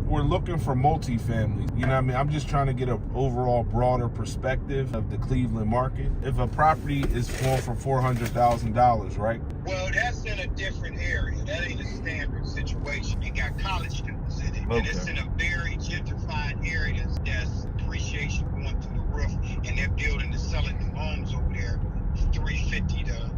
we're looking for multifamily. You know what I mean? I'm just trying to get an overall broader perspective of the Cleveland market. If a property is going for $400,000, right? Well, that's in a different area. That ain't a standard situation. You got college students in it. Okay. And it's in a very gentrified area that's appreciation going through the roof, and they're building and selling new homes over there, 350 to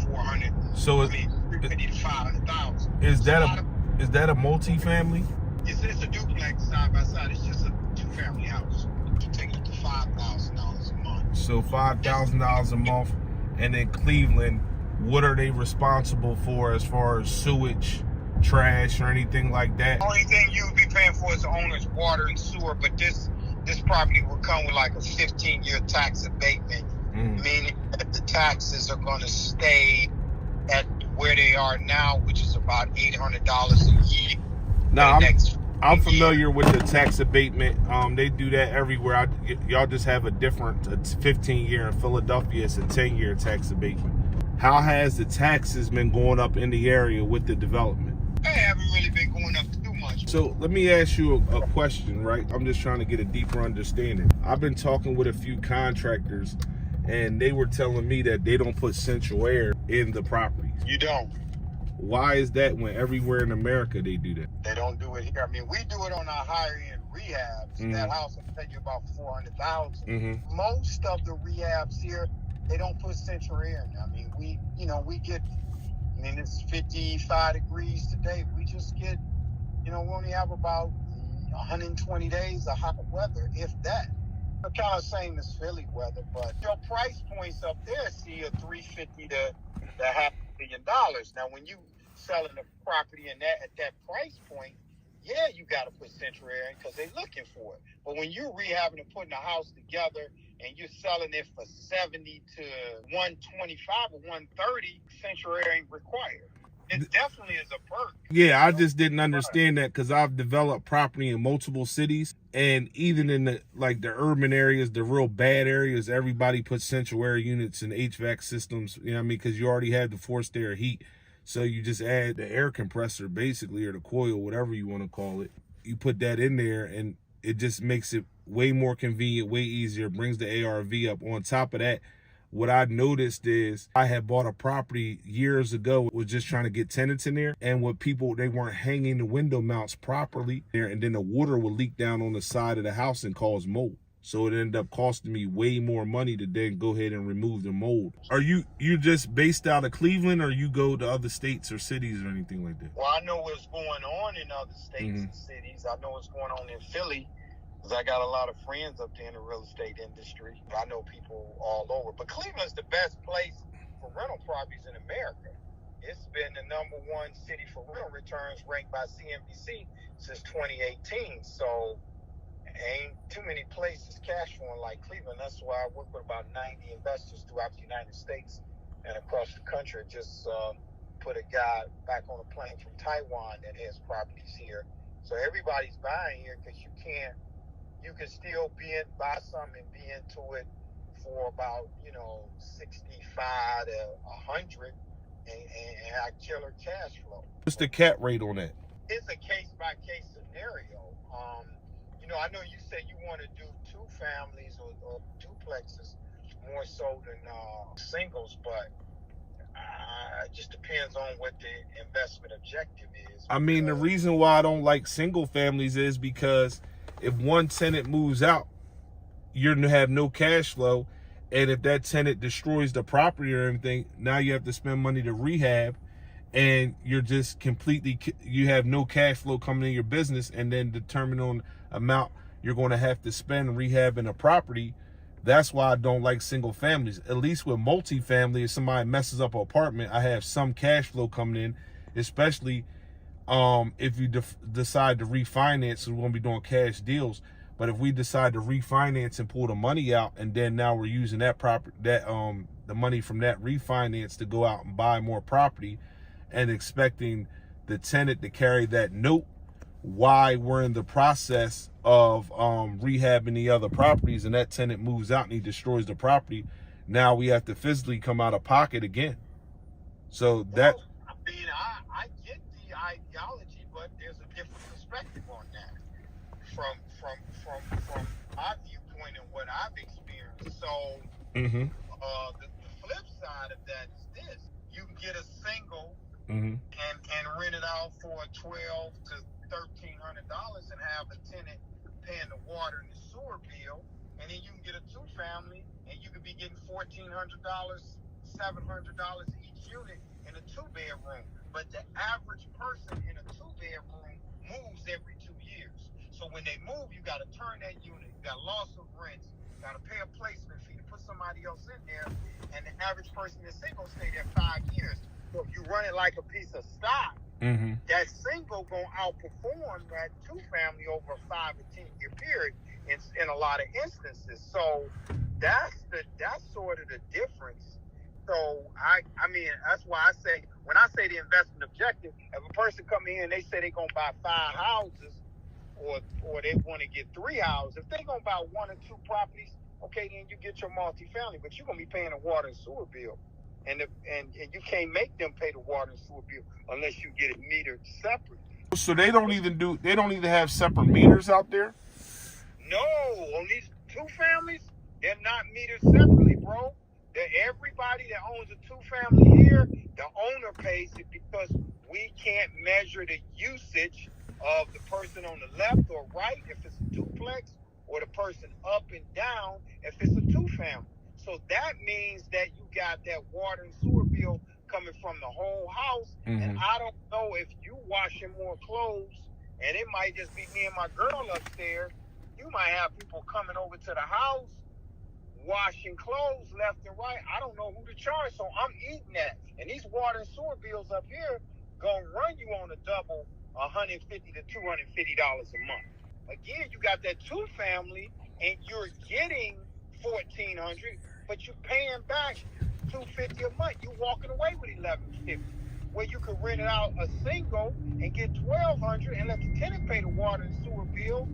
400. So 350 to 500,000. Is that a multifamily? It's a duplex side by side. It's just a two-family house. You take it to $5,000 a month. So $5,000 a month, and in Cleveland, what are they responsible for as far as sewage, trash, or anything like that? The only thing you would be paying for is the owner's water and sewer, but this property will come with like a 15-year tax abatement, meaning that the taxes are going to stay at where they are now, which is about $800 a year. Now, I'm familiar with the tax abatement. They do that everywhere. Y'all just have a different 15-year. In Philadelphia, it's a 10-year tax abatement. How has the taxes been going up in the area with the development? They haven't really been going up too much. So let me ask you a question, right? I'm just trying to get a deeper understanding. I've been talking with a few contractors, and they were telling me that they don't put central air in the properties. You don't. Why is that when everywhere in America they do that? They don't do it here. I mean, we do it on our higher end rehabs. That house will take you about $400,000. Most of the rehabs here, they don't put central air in. I mean, we get, it's 55 degrees today. We just get, we only have about 120 days of hot weather, if that. It's kind of same as Philly weather, but your price points up there see a $350 to $500 million. Now, when you selling a property at that price point, yeah, you got to put central air in because they're looking for it. But when you're rehabbing and putting a house together and you're selling it for 70 to 125 or 130, central air ain't required. It definitely is a perk. Yeah, I just didn't understand that because I've developed property in multiple cities, and even in the urban areas, the real bad areas, everybody puts central air units and HVAC systems. You know what I mean? Because you already have the forced air heat, so you just add the air compressor basically, or the coil, whatever you want to call it. You put that in there, and it just makes it way more convenient, way easier. Brings the ARV up. On top of that, what I noticed is I had bought a property years ago, was just trying to get tenants in there, and they weren't hanging the window mounts properly there, and then the water would leak down on the side of the house and cause mold. So it ended up costing me way more money to then go ahead and remove the mold. Are you just based out of Cleveland, or you go to other states or cities or anything like that? Well, I know what's going on in other states and cities. I know what's going on in Philly, because I got a lot of friends up there in the real estate industry. I know people all over. But Cleveland's the best place for rental properties in America. It's been the #1 city for rental returns ranked by CNBC since 2018. So ain't too many places cash flowing like Cleveland. That's why I work with about 90 investors throughout the United States and across the country. Just put a guy back on a plane from Taiwan that has properties here. So everybody's buying here because you can still buy something and be into it for about 65 to 100 and have killer cash flow. What's the cap rate on that? It's a case by case scenario. I know you said you want to do two families or duplexes more so than singles, but it just depends on what the investment objective is. I mean, the reason why I don't like single families is because if one tenant moves out, you're going to have no cash flow. And if that tenant destroys the property or anything, now you have to spend money to rehab, and you're just you have no cash flow coming in your business, and then determine on amount you're going to have to spend rehabbing a property. That's why I don't like single families. At least with multifamily, if somebody messes up an apartment, I have some cash flow coming in, especially if you decide to refinance. So we're going to be doing cash deals. But if we decide to refinance and pull the money out, and then now we're using that the money from that refinance to go out and buy more property, and expecting the tenant to carry that note while we're in the process of rehabbing the other properties, and that tenant moves out and he destroys the property, now we have to physically come out of pocket again. So that, I get the ideology, but there's a different perspective on that from my viewpoint and what I've experienced. So the flip side of that is this: you can get a single and rent it out for $1,200 to $1,300 and have a tenant paying the water and the sewer bill, and then you can get a two-family and you could be getting $1,400, $700 each unit in a two-bedroom. But the average person in a two-bedroom moves every 2 years. So when they move, you got to turn that unit. You got loss of rents. You got to pay a placement fee to put somebody else in there. And the average person that's single stay there 5 years. So if you run it like a piece of stock, that single gonna outperform that two-family over a 5 or 10 year period in a lot of instances. So that's sort of the difference. So I mean that's why I say, when I say the investment objective, if a person come in and they say they're gonna buy 5 houses or they want to get 3 houses, if they're gonna buy 1 or 2 properties, okay, then you get your multifamily, but you're gonna be paying a water and sewer bill. And you can't make them pay the water and sewer bill unless you get it metered separately. So they don't even have separate meters out there? No, on these two families, they're not metered separately, bro. Everybody that owns a two-family here, the owner pays it because we can't measure the usage of the person on the left or right if it's a duplex, or the person up and down if it's a two-family. So that means that you got that water and sewer bill coming from the whole house. And I don't know if you washing more clothes, and it might just be me and my girl upstairs. You might have people coming over to the house washing clothes left and right. I don't know who to charge, so I'm eating that. And these water and sewer bills up here gonna run you on a double $150 to $250 a month. Again, you got that two-family, and you're getting $1,400, but you're paying back $250 a month. You're walking away with $1,150, where you could rent it out a single and get $1,200 and let the tenant pay the water and sewer bill.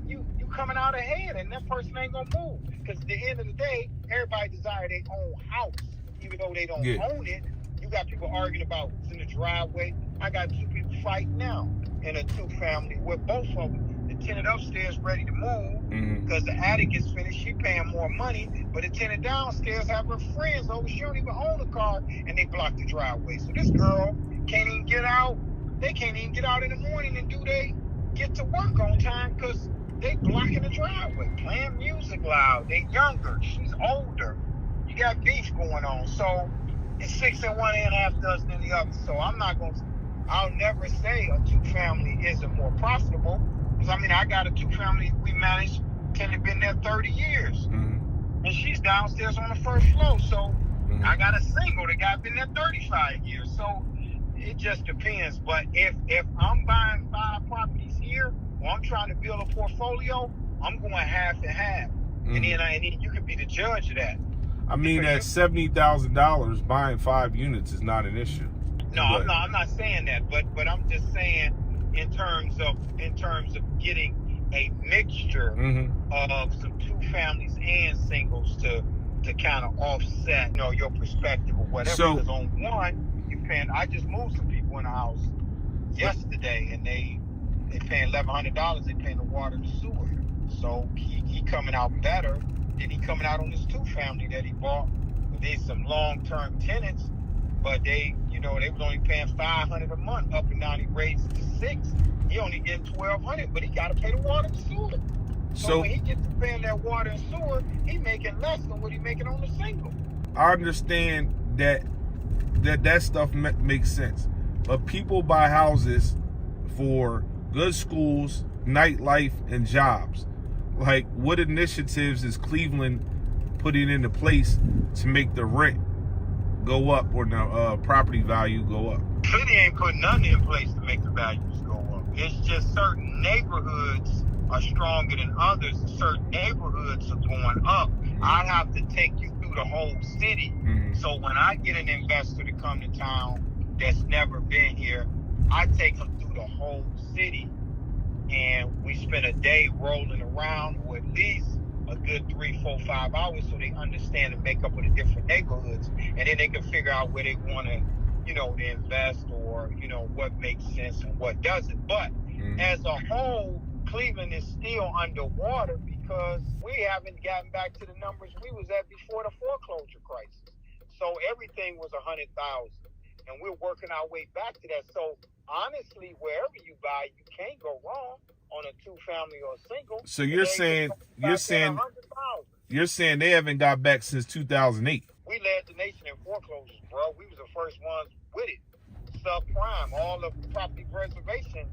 You coming out ahead, and that person ain't gonna move, because at the end of the day, everybody desire their own house, even though they don't own it. You got people arguing about who's in the driveway. I got 2 people fighting now in a two-family with both of them. The tenant upstairs ready to move because the attic is finished. She paying more money, but the tenant downstairs have her friends over. She don't even own a car, and they block the driveway. So this girl can't even get out. They can't even get out in the morning and get to work on time because they blocking the driveway, playing music loud. They younger. She's older. You got beef going on. So it's 6 in one and a half dozen in the other. So I'll never say a two-family isn't more profitable. I mean, I got a two-family we managed, tenant been there 30 years. And she's downstairs on the first floor. So I got a single, the guy been there 35 years. So it just depends. But if I'm buying 5 properties here, or I'm trying to build a portfolio, I'm going half and half. And then you can be the judge of that. I mean, at $70,000, buying 5 units is not an issue. No, I'm not saying that, but I'm just saying in terms of getting a mixture of some two families and singles to kind of offset, your perspective or whatever. So, because on one, you paying. I just moved some people in the house yesterday, and they paying $1,100. They paying the water and the sewer. So he coming out better than he coming out on this two family that he bought. There's some long-term tenants, but they was only paying $500 a month. Up and down, he raised it to $600. He only getting $1,200, but he got to pay the water and sewer. So when he gets to paying that water and sewer, he making less than what he making on the single. I understand that stuff makes sense, but people buy houses for good schools, nightlife, and jobs. Like, what initiatives is Cleveland putting into place to make the rent go up or the property value go up? City ain't putting nothing in place to make the values go up. It's just certain neighborhoods are stronger than others. Certain neighborhoods are going up. I'd have to take you through the whole city. So when I get an investor to come to town that's never been here, I take them through the whole city, and we spend a day rolling around, or at least a good 3, 4, 5 hours, so they understand the makeup of the different neighborhoods, and then they can figure out where they want to, to invest, or what makes sense and what doesn't. But As a whole, Cleveland is still underwater because we haven't gotten back to the numbers we was at before the foreclosure crisis. So everything was 100,000, and we're working our way back to that. So honestly, wherever you buy, you can't go wrong on a 2-family or a single. So you're saying they haven't got back since 2008. We led the nation in foreclosures, bro. We was the first ones with it. Subprime, all the property preservation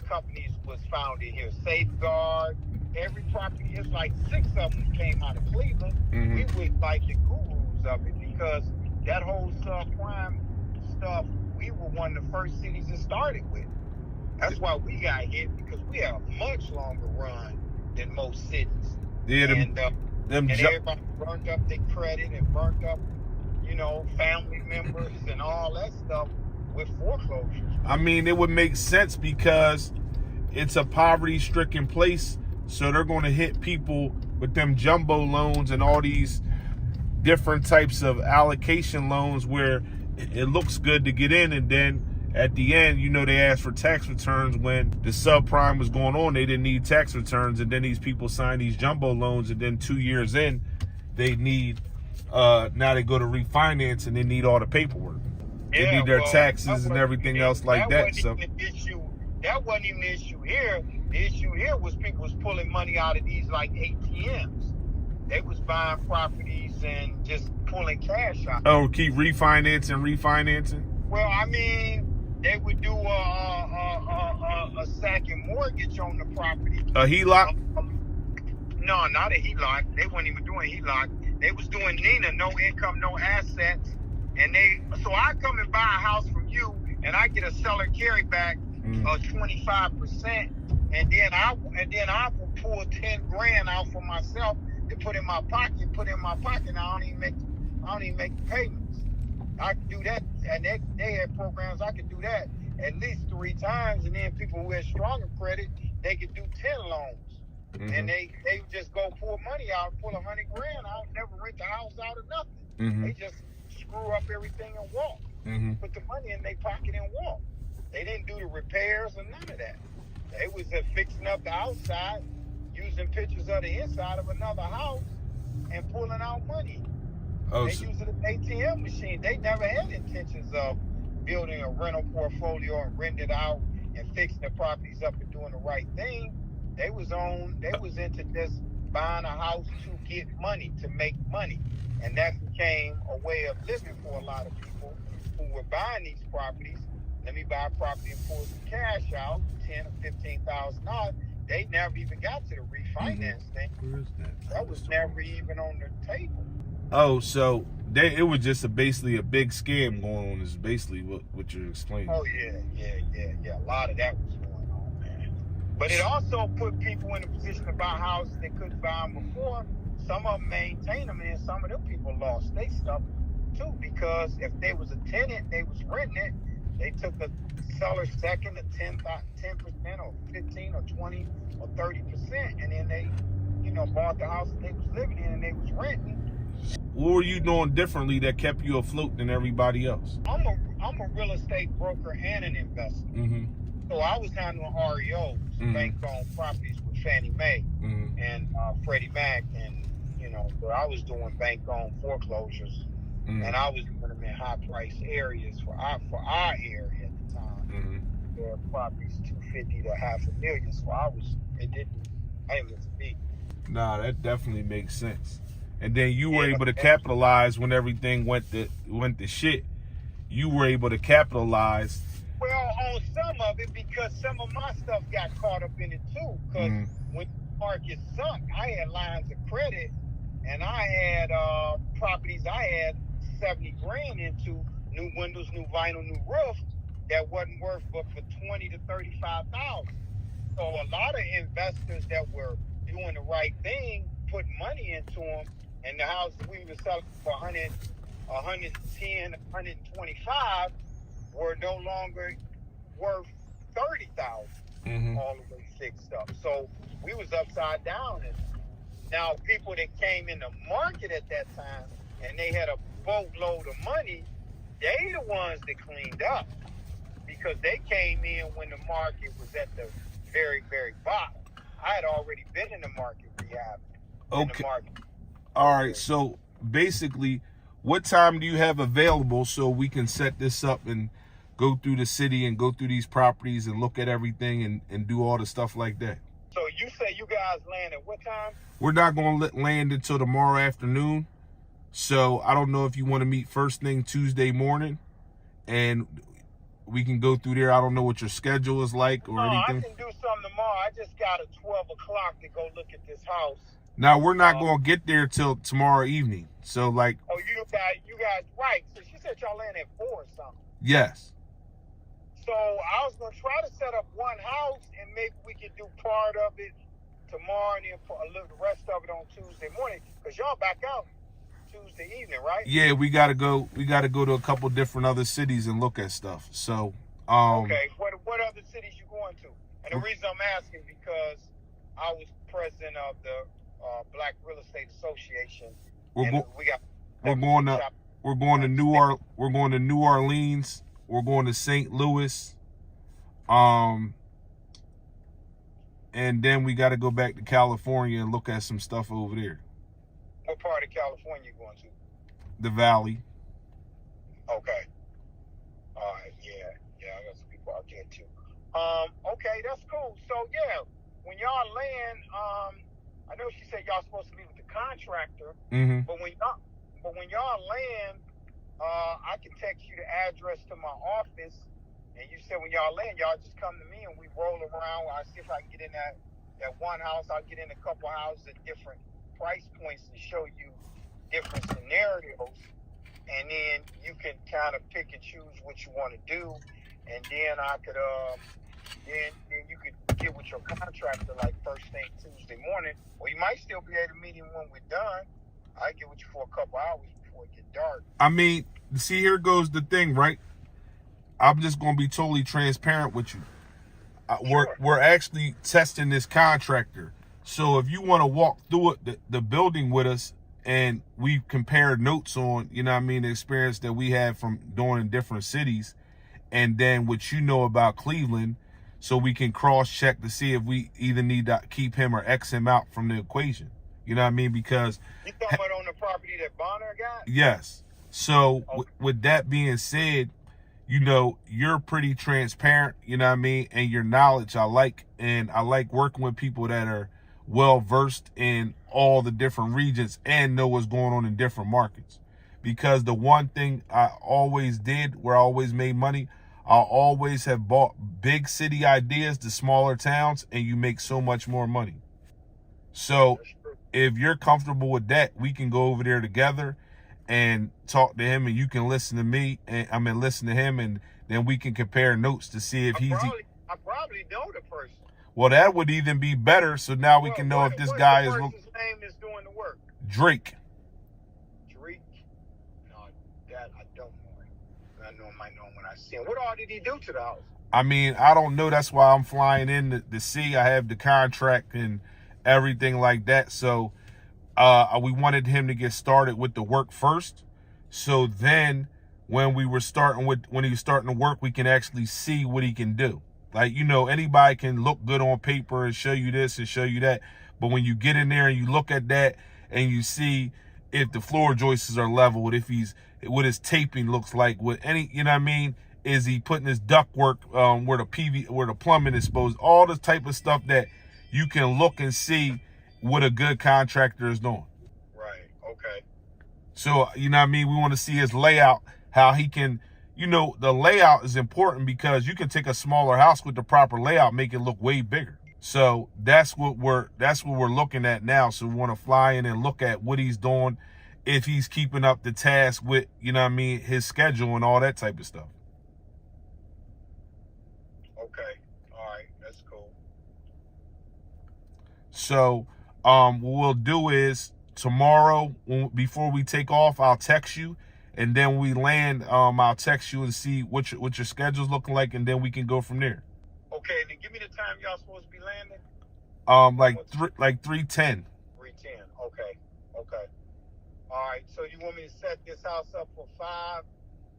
companies was founded here. Safeguard, every property, it's like 6 of them came out of Cleveland. We were like the gurus of it because that whole subprime stuff, we were one of the first cities it started with. That's why we got hit, because we have a much longer run than most cities. Yeah, and everybody burnt up their credit and burnt up, family members and all that stuff with foreclosures. I mean, it would make sense because it's a poverty-stricken place, so they're going to hit people with them jumbo loans and all these different types of allocation loans where it looks good to get in, and then at the end, they asked for tax returns when the subprime was going on. They didn't need tax returns, and then these people sign these jumbo loans, and then 2 years in, they need, now they go to refinance, and they need all the paperwork. They need their taxes and everything else like that. So that wasn't even the issue here. The issue here was people was pulling money out of these like ATMs. They was buying properties and just pulling cash out. Oh, keep refinancing? Well, I mean, they would do a second mortgage on the property. A HELOC? No, not a HELOC. They weren't even doing HELOC. They was doing NINA, no income, no assets. And so I come and buy a house from you, and I get a seller carryback of 25%, and then I will pull 10 grand out for myself to put in my pocket. And I don't even make the payments. I can do that, and they had programs I could do that at least 3 times, and then people who had stronger credit, they could do 10 loans, and they just go pull money out, pull 100 grand out, never rent the house out or nothing. They just screw up everything and walk. Put the money in their pocket and walk. They didn't do the repairs or none of that. They was fixing up the outside, using pictures of the inside of another house, and pulling out money. They used an ATM machine. They never had intentions of building a rental portfolio and renting it out and fixing the properties up and doing the right thing. They was into just buying a house to get money, to make money. And that became a way of living for a lot of people who were buying these properties. Let me buy a property and pull some cash out, $10,000 or $15,000. They never even got to the refinance thing. Where is that? That was never even on the table. Oh, so it was just basically a big scam going on, is basically what you're explaining. Oh, yeah. A lot of that was going on, man. But it also put people in a position to buy houses they couldn't buy them before. Some of them maintained them, and some of them people lost their stuff, too, because if they was a tenant, they was renting it, they took the seller's second to 10% or 15 or 20 or 30%, and then they, bought the house that they was living in and they was renting. What were you doing differently that kept you afloat than everybody else? I'm a real estate broker and an investor. So I was handling REOs, bank-owned properties with Fannie Mae and Freddie Mac, and so I was doing bank-owned foreclosures, and I was doing them in high-priced areas for our area at the time. There were properties $250,000 to $500,000, so I didn't miss a beat. Nah, that definitely makes sense. And then you were able to capitalize when everything went to shit. You were able to capitalize. Well, on some of it, because some of my stuff got caught up in it too. Because when the market sunk, I had lines of credit, and I had properties. I had 70 grand into new windows, new vinyl, new roof that wasn't worth but for 20 to 35,000. So a lot of investors that were doing the right thing, put money into them, and the houses we were selling for 100, 110, 125 were no longer worth 30,000, all the way fixed up. So we was upside down. And now people that came in the market at that time and they had a boatload of money, they the ones that cleaned up, because they came in when the market was at the very, very bottom. I had already been in the market rehab. Okay. All right. So basically, what time do you have available so we can set this up and go through the city and go through these properties and look at everything and do all the stuff like that? So you say you guys land at what time? We're not going to land until tomorrow afternoon. So I don't know if you want to meet first thing Tuesday morning and we can go through there. I don't know what your schedule is like or anything. I can do something tomorrow. I just got at 12 o'clock to go look at this house. Now, we're not going to get there till tomorrow evening. So, like... Oh, you guys, right. So she said y'all land at 4 or something. Yes. So I was going to try to set up one house and maybe we could do part of it tomorrow and then the rest of it on Tuesday morning. Because y'all back out Tuesday evening, right? Yeah, we got to go to a couple different other cities and look at stuff. So, okay. What other cities you going to? And the reason I'm asking because I was president of the Black Real Estate Association. We're going to New Orleans. We're going to St. Louis. And then we got to go back to California and look at some stuff over there. What part of California you going to? The Valley. Okay. All right. Yeah. I got some people out there too. Okay, that's cool. So yeah, when y'all land, I know she said y'all supposed to be with the contractor, but when y'all land, I can text you the address to my office, and you said when y'all land, y'all just come to me and we roll around. I see if I can get in that one house. I'll get in a couple houses at different price points to show you different scenarios, and then you can kind of pick and choose what you want to do, and then I could then you could get with your contractor like first thing Tuesday morning, or you might still be able to meet him when we're done. I get with you for a couple hours before it get dark. I mean, see, here goes the thing, right? I'm just gonna be totally transparent with you. Sure. We're actually testing this contractor. So if you want to walk through it, the building with us, and we compare notes on, you know what I mean, the experience that we had from doing in different cities, and then what you know about Cleveland, so we can cross-check to see if we either need to keep him or X him out from the equation. You know what I mean? Because... You talking about on the property that Bonner got? Yes. So okay. With that being said, you know, you're pretty transparent, you know what I mean? And your knowledge I like, and I like working with people that are well-versed in all the different regions and know what's going on in different markets. Because the one thing I always did, where I always made money, I always have bought big city ideas to smaller towns, and you make so much more money. So if you're comfortable with that, we can go over there together and talk to him, and you can listen to me, and listen to him, and then we can compare notes to see if I probably know the person. Well, that would even be better. So now we can know if this guy is. What's the person's name that's doing the work? Drake. Drake? No, that I don't know him. I might know him when I see him. What all did he do to the house? I mean, I don't know. That's why I'm flying in to see. I have the contract and everything like that. So we wanted him to get started with the work first. So then when he was starting to work, we can actually see what he can do. Like, you know, anybody can look good on paper and show you this and show you that. But when you get in there and you look at that and you see if the floor joists are leveled, what his taping looks like, you know what I mean? Is he putting his ductwork where the plumbing is supposed, all this type of stuff that you can look and see what a good contractor is doing. Right. Okay. So, you know what I mean? We want to see his layout, how he can, you know, the layout is important because you can take a smaller house with the proper layout, make it look way bigger. So that's what we're looking at now. So we want to fly in and look at what he's doing, if he's keeping up the task with, you know what I mean, his schedule and all that type of stuff. Okay. All right. That's cool. So what we'll do is tomorrow, before we take off, I'll text you. And then we land, I'll text you and see what your schedule's looking like, and then we can go from there. Okay, then give me the time y'all supposed to be landing. Like 3:10. 3:10. Okay. All right. So you want me to set this house up for 5,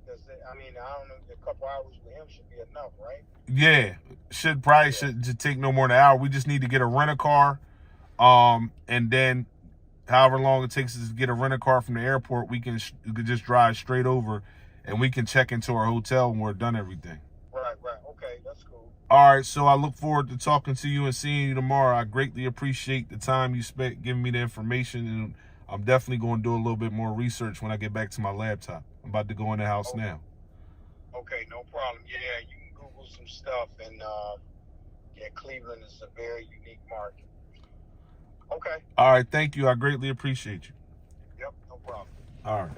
I mean, I don't know. A couple hours with him should be enough, right? Yeah, should just take no more than an hour. We just need to get a rent a car, and then however long it takes us to get a rent a car from the airport, we can just drive straight over, and we can check into our hotel when we're done everything. Right. Okay, that's cool. All right, so I look forward to talking to you and seeing you tomorrow. I greatly appreciate the time you spent giving me the information, and I'm definitely going to do a little bit more research when I get back to my laptop. I'm about to go in the house now. Okay, no problem. Yeah, you can Google some stuff, and Cleveland is a very unique market. Okay. All right, thank you. I greatly appreciate you. Yep, no problem. All right.